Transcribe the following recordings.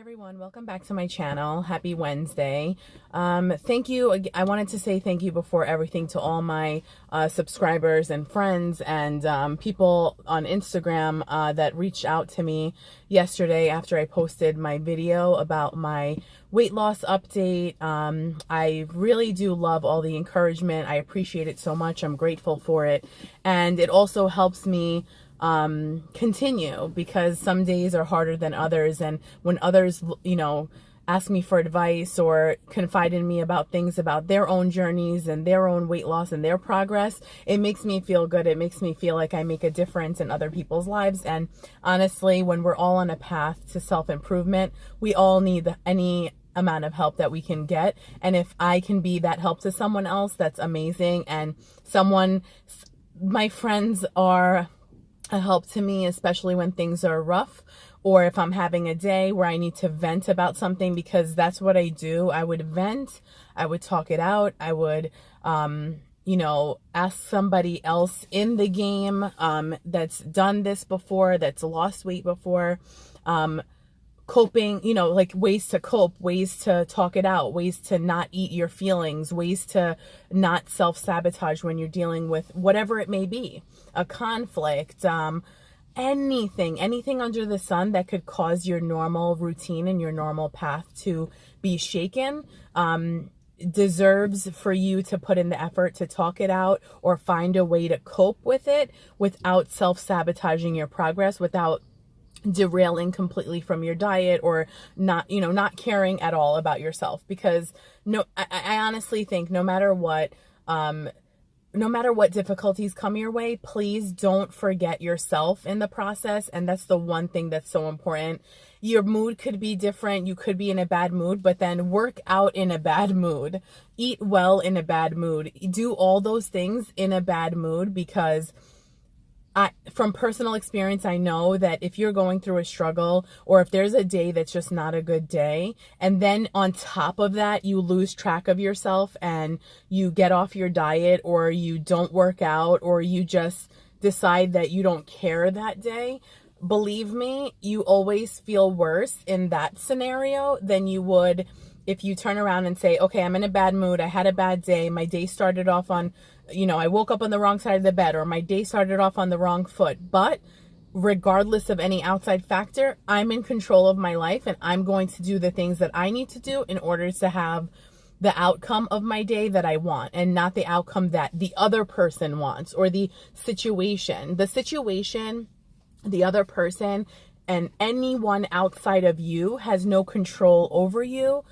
everyone, welcome back to my channel. Happy Wednesday. Thank you. I wanted to say thank you before everything to all my subscribers and friends and people on Instagram that reached out to me yesterday after I posted my video about my weight loss update. I really do love all the encouragement. I appreciate it so much. I'm grateful for it. And it also helps me continue, because some days are harder than others, and when others ask me for advice or confide in me about things about their own journeys and their own weight loss and their progress, it makes me feel good. It makes me feel like I make a difference in other people's lives. And honestly, when we're all on a path to self-improvement, we all need any amount of help that we can get, and if I can be that help to someone else, that's amazing. And my friends are a help to me, especially when things are rough, or if I'm having a day where I need to vent about something, because that's what I do. I would vent, I would talk it out, I would ask somebody else in the game that's done this before, that's lost weight before, coping, like ways to cope, ways to talk it out, ways to not eat your feelings, ways to not self-sabotage when you're dealing with whatever it may be, a conflict, anything under the sun that could cause your normal routine and your normal path to be shaken, deserves for you to put in the effort to talk it out or find a way to cope with it without self-sabotaging your progress, without derailing completely from your diet, or not caring at all about yourself. Because I honestly think no matter what difficulties come your way, please don't forget yourself in the process. And that's the one thing that's so important. Your mood could be different. You could be in a bad mood, but then work out in a bad mood, eat well in a bad mood, do all those things in a bad mood, because from personal experience, I know that if you're going through a struggle, or if there's a day that's just not a good day, and then on top of that, you lose track of yourself and you get off your diet, or you don't work out, or you just decide that you don't care that day, believe me, you always feel worse in that scenario than you would if you turn around and say, okay, I'm in a bad mood, I had a bad day, my day started off on, I woke up on the wrong side of the bed, or my day started off on the wrong foot. But regardless of any outside factor, I'm in control of my life, and I'm going to do the things that I need to do in order to have the outcome of my day that I want, and not the outcome that the other person wants, or the situation, the other person, and anyone outside of you has no control over you.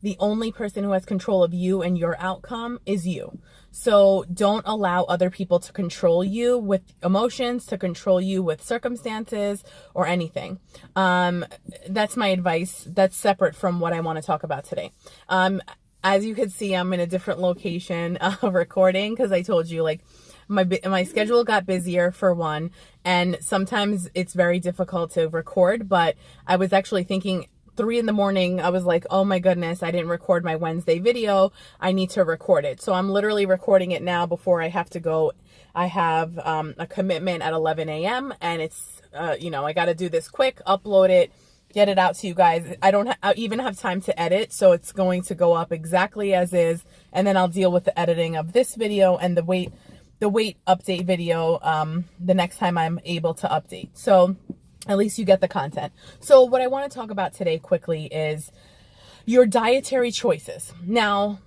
The only person who has control of you and your outcome is you. So don't allow other people to control you with emotions, to control you with circumstances or anything. That's my advice. That's separate from what I want to talk about today. As you can see, I'm in a different location recording, because I told you, like, my schedule got busier for one, and sometimes it's very difficult to record. But I was actually thinking 3 a.m, I was like, oh my goodness, I didn't record my Wednesday video. I need to record it. So I'm literally recording it now before I have to go. I have a commitment at 11 a.m. and it's, I got to do this quick, upload it, get it out to you guys. I don't even have time to edit. So it's going to go up exactly as is. And then I'll deal with the editing of this video and the weight update video the next time I'm able to update. So at least you get the content. So what I want to talk about today quickly is your dietary choices. Now,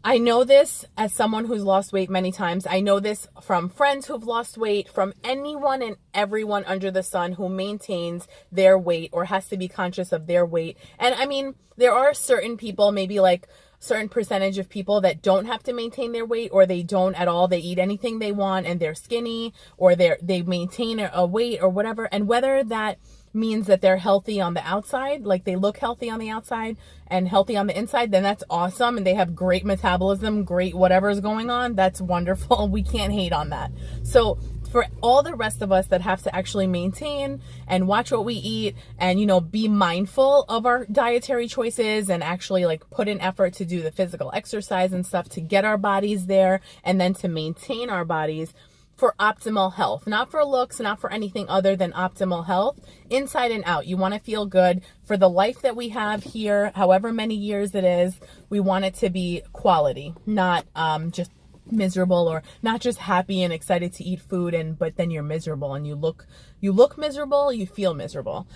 I know this as someone who's lost weight many times. I know this from friends who've lost weight, from anyone and everyone under the sun who maintains their weight or has to be conscious of their weight. And I mean, there are certain people, maybe like certain percentage of people, that don't have to maintain their weight, or they don't at all. They eat anything they want and they're skinny, or they maintain a weight or whatever. And whether that means that they're healthy on the outside, like they look healthy on the outside and healthy on the inside, then that's awesome. And they have great metabolism, great whatever's going on. That's wonderful. We can't hate on that. So for all the rest of us that have to actually maintain and watch what we eat and, be mindful of our dietary choices and actually like put in effort to do the physical exercise and stuff to get our bodies there and then to maintain our bodies, for optimal health, not for looks, not for anything other than optimal health, inside and out. You want to feel good for the life that we have here, however many years it is. We want it to be quality, not just miserable, or not just happy and excited to eat food but then you're miserable and you look miserable, you feel miserable.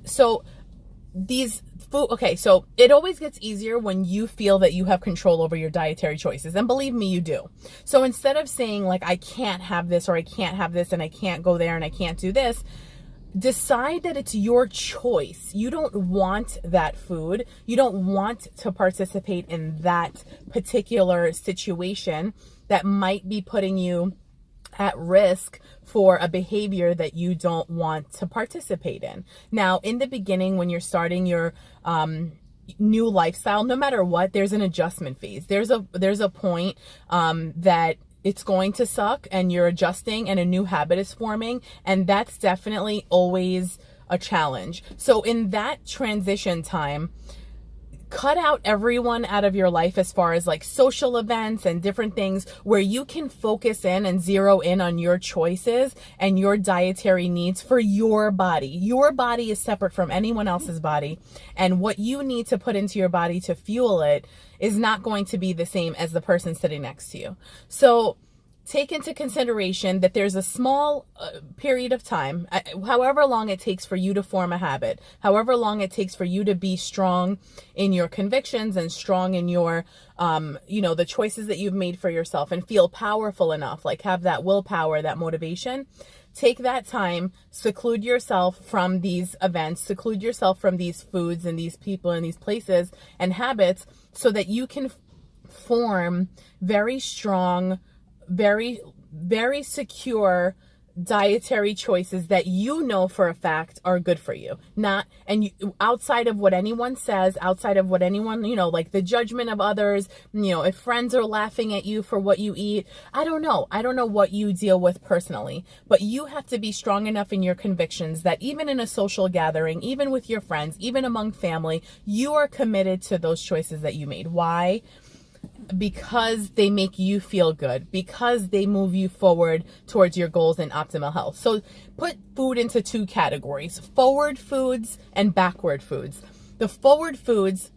So these food, okay, so it always gets easier when you feel that you have control over your dietary choices, and believe me, you do. So instead of saying like, I can't have this, or I can't have this, and I can't go there, and I can't do this, decide that it's your choice. You don't want that food. You don't want to participate in that particular situation that might be putting you at risk for a behavior that you don't want to participate in. Now, in the beginning, when you're starting your new lifestyle, no matter what, there's an adjustment phase. There's a point that it's going to suck and you're adjusting and a new habit is forming, and that's definitely always a challenge. So in that transition time, cut out everyone out of your life as far as like social events and different things where you can focus in and zero in on your choices and your dietary needs for your body. Your body is separate from anyone else's body, and what you need to put into your body to fuel it is not going to be the same as the person sitting next to you. So take into consideration that there's a small period of time, however long it takes for you to form a habit, however long it takes for you to be strong in your convictions and strong in your, the choices that you've made for yourself, and feel powerful enough, like have that willpower, that motivation. Take that time, seclude yourself from these events, seclude yourself from these foods and these people and these places and habits, so that you can form very strong, very, very secure dietary choices that you know for a fact are good for you. Outside of what anyone says, outside of what anyone, like the judgment of others, if friends are laughing at you for what you eat, I don't know what you deal with personally, but you have to be strong enough in your convictions that even in a social gathering, even with your friends, even among family, you are committed to those choices that you made. Why? Because they make you feel good, because they move you forward towards your goals and optimal health. So put food into two categories: forward foods and backward foods. The forward foods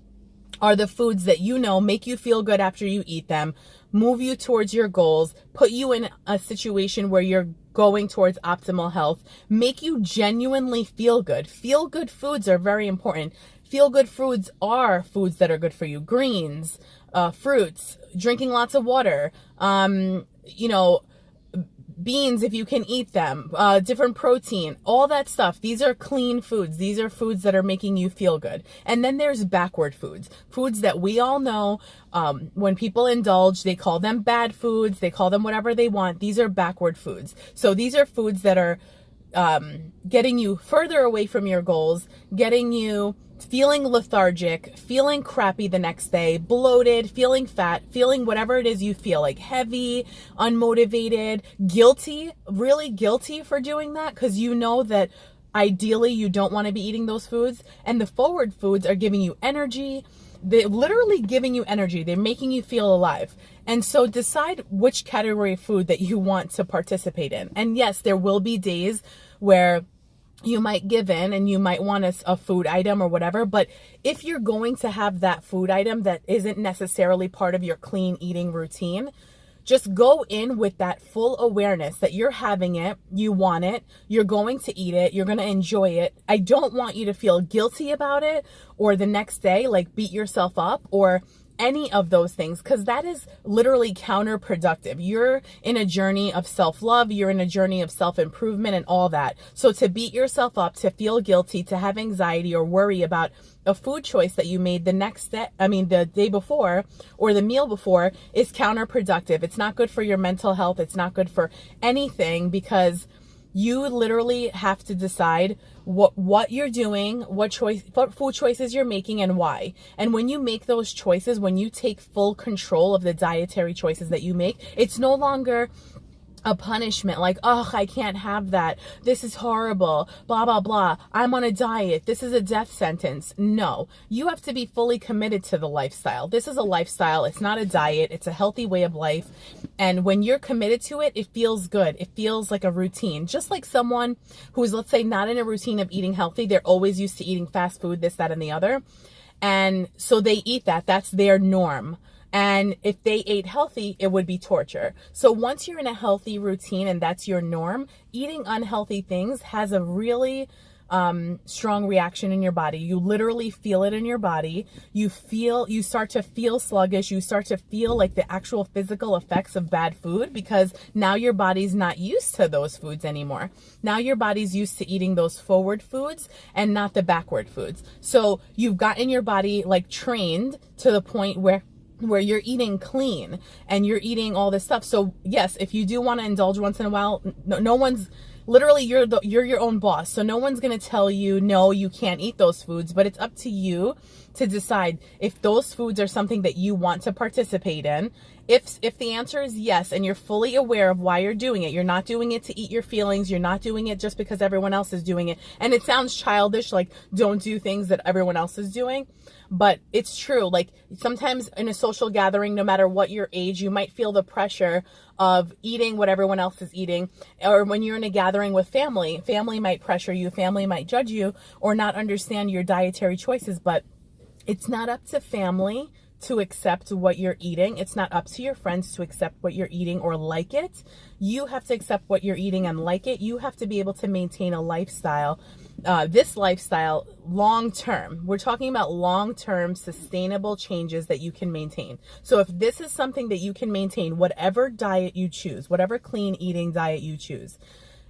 are the foods that make you feel good after you eat them, move you towards your goals, put you in a situation where you're going towards optimal health, make you genuinely feel good. Feel good foods are very important. Feel good foods are foods that are good for you. Greens, fruits, drinking lots of water, beans if you can eat them, different protein, all that stuff. These are clean foods. These are foods that are making you feel good. And then there's backward foods, foods that we all know, when people indulge, they call them bad foods. They call them whatever they want. These are backward foods. So these are foods that are getting you further away from your goals, getting you feeling lethargic, feeling crappy the next day, bloated, feeling fat, feeling whatever it is you feel, like heavy, unmotivated, guilty, really guilty for doing that, because you know that ideally you don't want to be eating those foods. And the forward foods are giving you energy. They're literally giving you energy. They're making you feel alive. And so decide which category of food that you want to participate in. And yes, there will be days where you might give in and you might want a food item or whatever. But if you're going to have that food item that isn't necessarily part of your clean eating routine, just go in with that full awareness that you're having it, you want it, you're going to eat it, you're going to enjoy it. I don't want you to feel guilty about it, or the next day, like beat yourself up, or any of those things, because that is literally counterproductive. You're in a journey of self-love, you're in a journey of self-improvement and all that. So to beat yourself up, to feel guilty, to have anxiety or worry about a food choice that you made the day before or the meal before is counterproductive. It's not good for your mental health. It's not good for anything, because you literally have to decide what you're doing, what food choices you're making, and why. And when you make those choices, when you take full control of the dietary choices that you make, it's no longer a punishment, like, oh, I can't have that, this is horrible, blah blah blah, I'm on a diet, this is a death sentence. No, you have to be fully committed to the lifestyle. This is a lifestyle, it's not a diet, it's a healthy way of life. And when you're committed to it, it feels good, it feels like a routine. Just like someone who's, let's say, not in a routine of eating healthy, they're always used to eating fast food, this, that, and the other, and so they eat that, that's their norm. And if they ate healthy, it would be torture. So once you're in a healthy routine and that's your norm, eating unhealthy things has a really strong reaction in your body. You literally feel it in your body. You start to feel sluggish. You start to feel like the actual physical effects of bad food, because now your body's not used to those foods anymore. Now your body's used to eating those forward foods and not the backward foods. So you've gotten your body like trained to the point where you're eating clean and you're eating all this stuff. So yes, if you do want to indulge once in a while, no one's, literally you're your own boss. So no one's going to tell you, no, you can't eat those foods, but it's up to you to decide if those foods are something that you want to participate in. If the answer is yes, and you're fully aware of why you're doing it, you're not doing it to eat your feelings, you're not doing it just because everyone else is doing it. And it sounds childish, like don't do things that everyone else is doing, but it's true. Like sometimes in a social gathering, no matter what your age, you might feel the pressure of eating what everyone else is eating. Or when you're in a gathering with family might pressure you, family might judge you or not understand your dietary choices. But it's not up to family to accept what you're eating. It's not up to your friends to accept what you're eating or like it. You have to accept what you're eating and like it. You have to be able to maintain a lifestyle, this lifestyle long term. We're talking about long-term sustainable changes that you can maintain. So if this is something that you can maintain, whatever diet you choose, whatever clean eating diet you choose,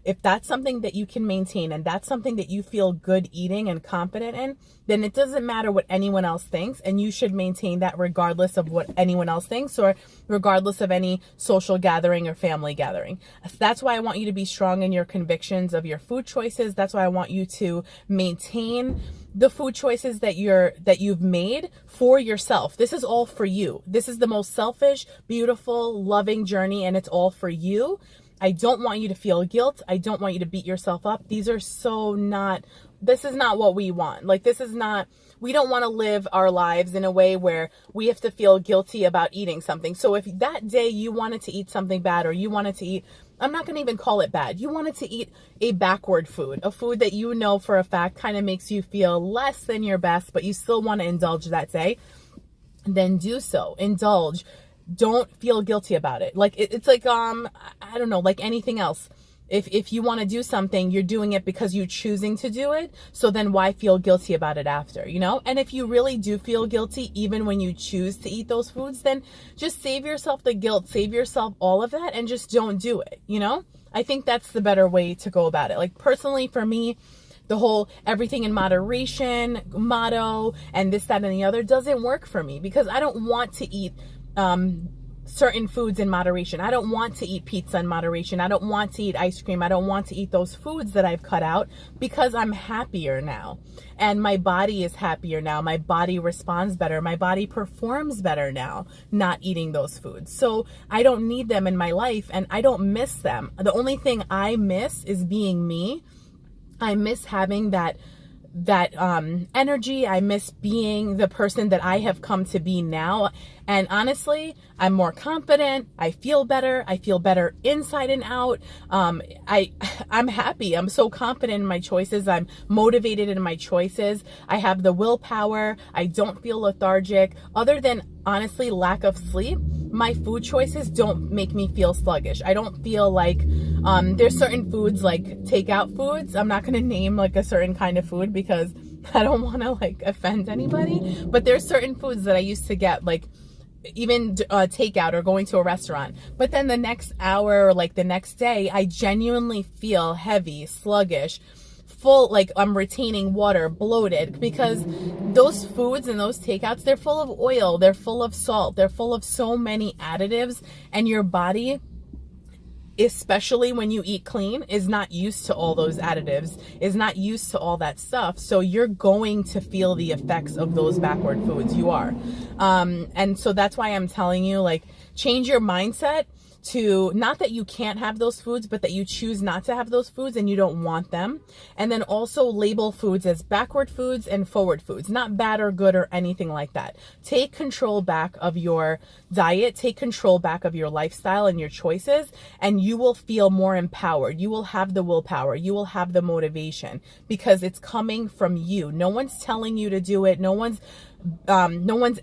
if that's something that you can maintain and that's something that you feel good eating and confident in, then it doesn't matter what anyone else thinks, and you should maintain that regardless of what anyone else thinks or regardless of any social gathering or family gathering. That's why I want you to be strong in your convictions of your food choices. That's why I want you to maintain the food choices that you've made for yourself. This is all for you. This is the most selfish, beautiful, loving journey, and it's all for you. I don't want you to feel guilt. I don't want you to beat yourself up. This is not what we want. Like, we don't want to live our lives in a way where we have to feel guilty about eating something. So if that day you wanted to eat something bad, or you wanted to eat, I'm not going to even call it bad, you wanted to eat a backward food, a food that you know for a fact kind of makes you feel less than your best, but you still want to indulge that day, then do so. Indulge. Don't feel guilty about it. Like it's like, I don't know, like anything else. If you want to do something, you're doing it because you're choosing to do it. So then why feel guilty about it after, you know? And if you really do feel guilty, even when you choose to eat those foods, then just save yourself the guilt, save yourself all of that, and just don't do it, you know? I think that's the better way to go about it. Like personally for me, the whole everything in moderation motto and this, that, and the other doesn't work for me, because I don't want to eat certain foods in moderation. I don't want to eat pizza in moderation. I don't want to eat ice cream. I don't want to eat those foods that I've cut out, because I'm happier now and my body is happier now. My body responds better. My body performs better now not eating those foods. So I don't need them in my life and I don't miss them. The only thing I miss is being me. I miss having that energy. I miss being the person that I have come to be now. And honestly, I'm more confident. I feel better. I feel better inside and out. I'm happy. I'm so confident in my choices. I'm motivated in my choices. I have the willpower. I don't feel lethargic. Other than honestly lack of sleep, my food choices don't make me feel sluggish. I don't feel like there's certain foods, like takeout foods. I'm not going to name like a certain kind of food because I don't want to like offend anybody. But there's certain foods that I used to get, like even takeout or going to a restaurant. But then the next hour or like the next day, I genuinely feel heavy, sluggish, full, like I'm retaining water, bloated, because those foods and those takeouts, they're full of oil, they're full of salt, they're full of so many additives, and your body, especially when you eat clean, is not used to all those additives, is not used to all that stuff. So you're going to feel the effects of those backward foods. You are. And so that's why I'm telling you, like, change your mindset. to, not that you can't have those foods, but that you choose not to have those foods and you don't want them. And then also label foods as backward foods and forward foods, not bad or good or anything like that. Take control back of your diet, take control back of your lifestyle and your choices, and you will feel more empowered. You will have the willpower, you will have the motivation, because it's coming from you. No one's telling you to do it. No one's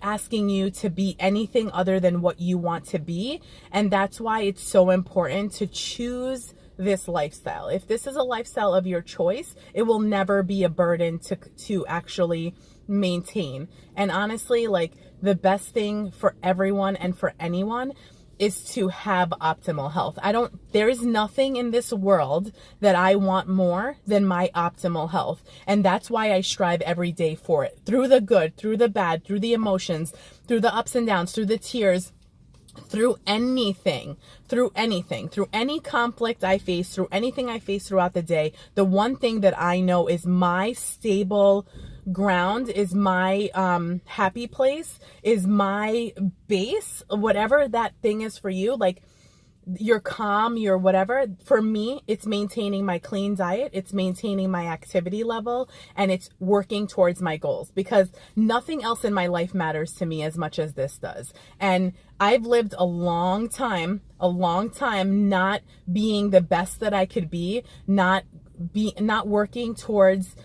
asking you to be anything other than what you want to be. And that's why it's so important to choose this lifestyle. If this is a lifestyle of your choice, it will never be a burden to actually maintain. And honestly, like, the best thing for everyone and for anyone is to have optimal health. There is nothing in this world that I want more than my optimal health. And that's why I strive every day for it. Through the good, through the bad, through the emotions, through the ups and downs, through the tears, through anything, through any conflict I face, through anything I face throughout the day. The one thing that I know is my stable ground, is my happy place, is my base, whatever that thing is for you. Like, your calm, your whatever. For me, it's maintaining my clean diet, it's maintaining my activity level, and it's working towards my goals, because nothing else in my life matters to me as much as this does. And I've lived a long time not being the best that I could be, not working towards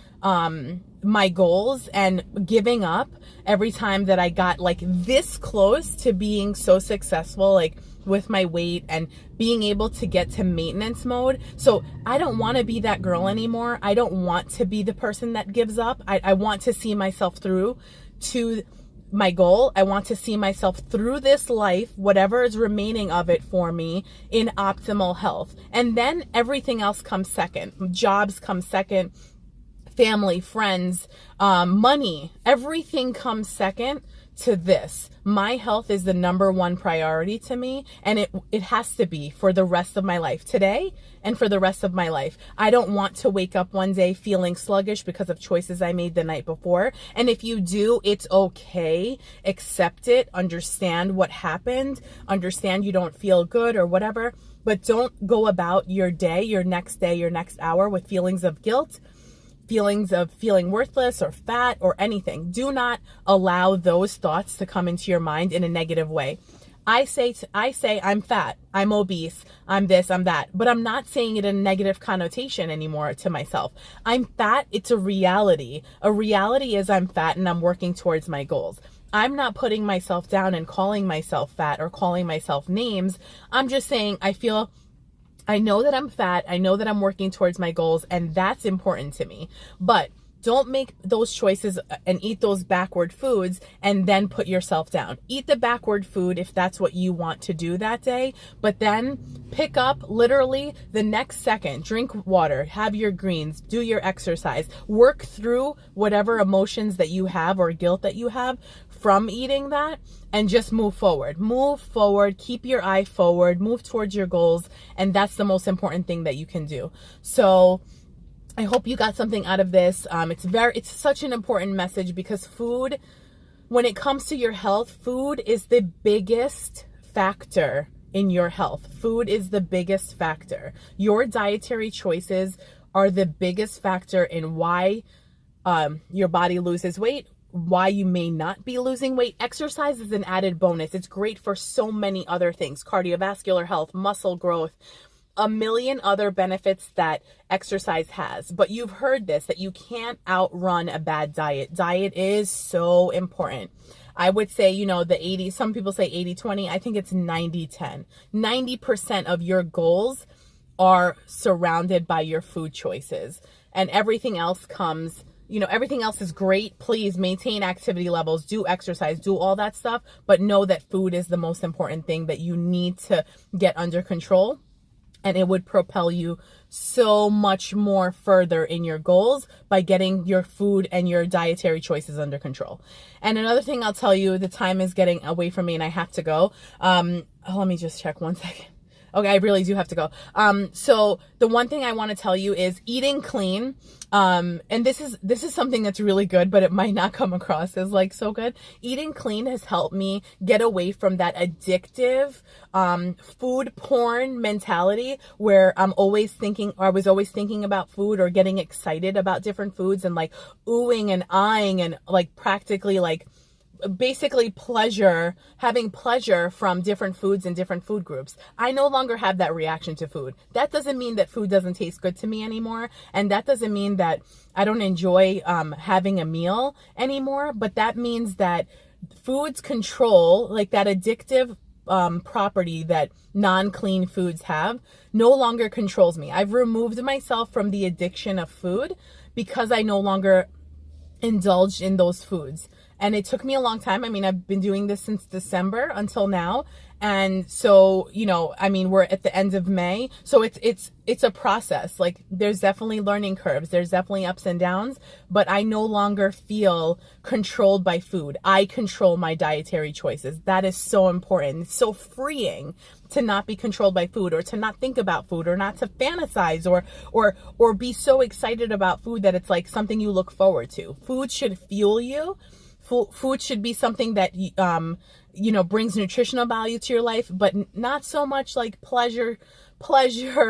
my goals, and giving up every time that I got like this close to being so successful, like with my weight and being able to get to maintenance mode. So I don't want to be that girl anymore. I don't want to be the person that gives up. I want to see myself through to my goal. I want to see myself through this life, whatever is remaining of it for me, in optimal health. And then everything else comes second. Jobs come second, family, friends, money, everything comes second to this. My health is the number one priority to me, and it has to be for the rest of my life, today and for the rest of my life. I don't want to wake up one day feeling sluggish because of choices I made the night before. And if you do, it's okay. Accept it, understand what happened, understand you don't feel good or whatever, but don't go about your day, your next hour with feelings of guilt, feelings of feeling worthless or fat or anything. Do not allow those thoughts to come into your mind in a negative way. I say I'm fat, I'm obese, I'm this, I'm that, but I'm not saying it in a negative connotation anymore to myself. I'm fat, it's a reality. A reality is I'm fat and I'm working towards my goals. I'm not putting myself down and calling myself fat or calling myself names. I'm just saying I know that I'm fat. I know that I'm working towards my goals, and that's important to me. But don't make those choices and eat those backward foods and then put yourself down. Eat the backward food if that's what you want to do that day, but then pick up literally the next second. Drink water, have your greens, do your exercise, work through whatever emotions that you have or guilt that you have from eating that, and just move forward. Move forward, keep your eye forward, move towards your goals, and that's the most important thing that you can do. So I hope you got something out of this. It's such an important message, because food, when it comes to your health, food is the biggest factor in your health. Food is the biggest factor. Your dietary choices are the biggest factor in why your body loses weight, why you may not be losing weight. Exercise is an added bonus. It's great for so many other things: cardiovascular health, muscle growth, a million other benefits that exercise has. But you've heard this, that you can't outrun a bad diet. Diet is so important. I would say, some people say 80-20. I think it's 90-10. 90% of your goals are surrounded by your food choices, and everything else comes. Everything else is great. Please maintain activity levels, do exercise, do all that stuff, but know that food is the most important thing that you need to get under control. And it would propel you so much more further in your goals by getting your food and your dietary choices under control. And another thing I'll tell you, the time is getting away from me and I have to go. Let me just check one second. Okay, I really do have to go. So the one thing I want to tell you is eating clean. And this is something that's really good, but it might not come across as like so good. Eating clean has helped me get away from that addictive, food porn mentality where I was always thinking about food or getting excited about different foods and like oohing and eyeing and like practically like basically having pleasure from different foods and different food groups. I no longer have that reaction to food. That doesn't mean that food doesn't taste good to me anymore. And that doesn't mean that I don't enjoy having a meal anymore. But that means that foods control, like that addictive property that non-clean foods have, no longer controls me. I've removed myself from the addiction of food because I no longer indulge in those foods. And it took me a long time. I mean, I've been doing this since December until now. And so, you know, I mean, we're at the end of May. So it's a process. Like there's definitely learning curves. There's definitely ups and downs, but I no longer feel controlled by food. I control my dietary choices. That is so important. It's so freeing to not be controlled by food or to not think about food or not to fantasize or be so excited about food that it's like something you look forward to. Food should fuel you. Food should be something that, you know, brings nutritional value to your life, but not so much like pleasure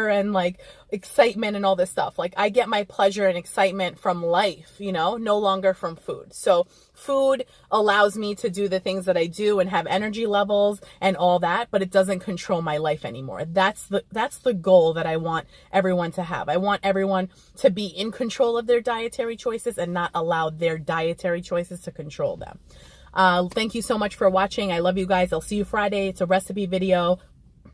and like excitement and all this stuff. Like I get my pleasure and excitement from life, you know, no longer from food. So food allows me to do the things that I do and have energy levels and all that, but it doesn't control my life anymore. That's the goal that I want everyone to have. I want everyone to be in control of their dietary choices and not allow their dietary choices to control them. Thank you so much for watching. I love you guys. I'll see you Friday. It's a recipe video.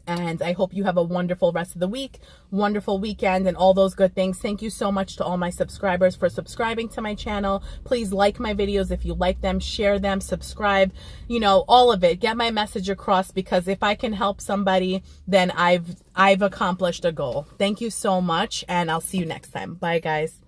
And I hope you have a wonderful rest of the week, wonderful weekend, and all those good things. Thank you so much to all my subscribers for subscribing to my channel. Please like my videos if you like them, share them, subscribe, you know, all of it. Get my message across, because if I can help somebody, then I've accomplished a goal. Thank you so much, and I'll see you next time. Bye, guys.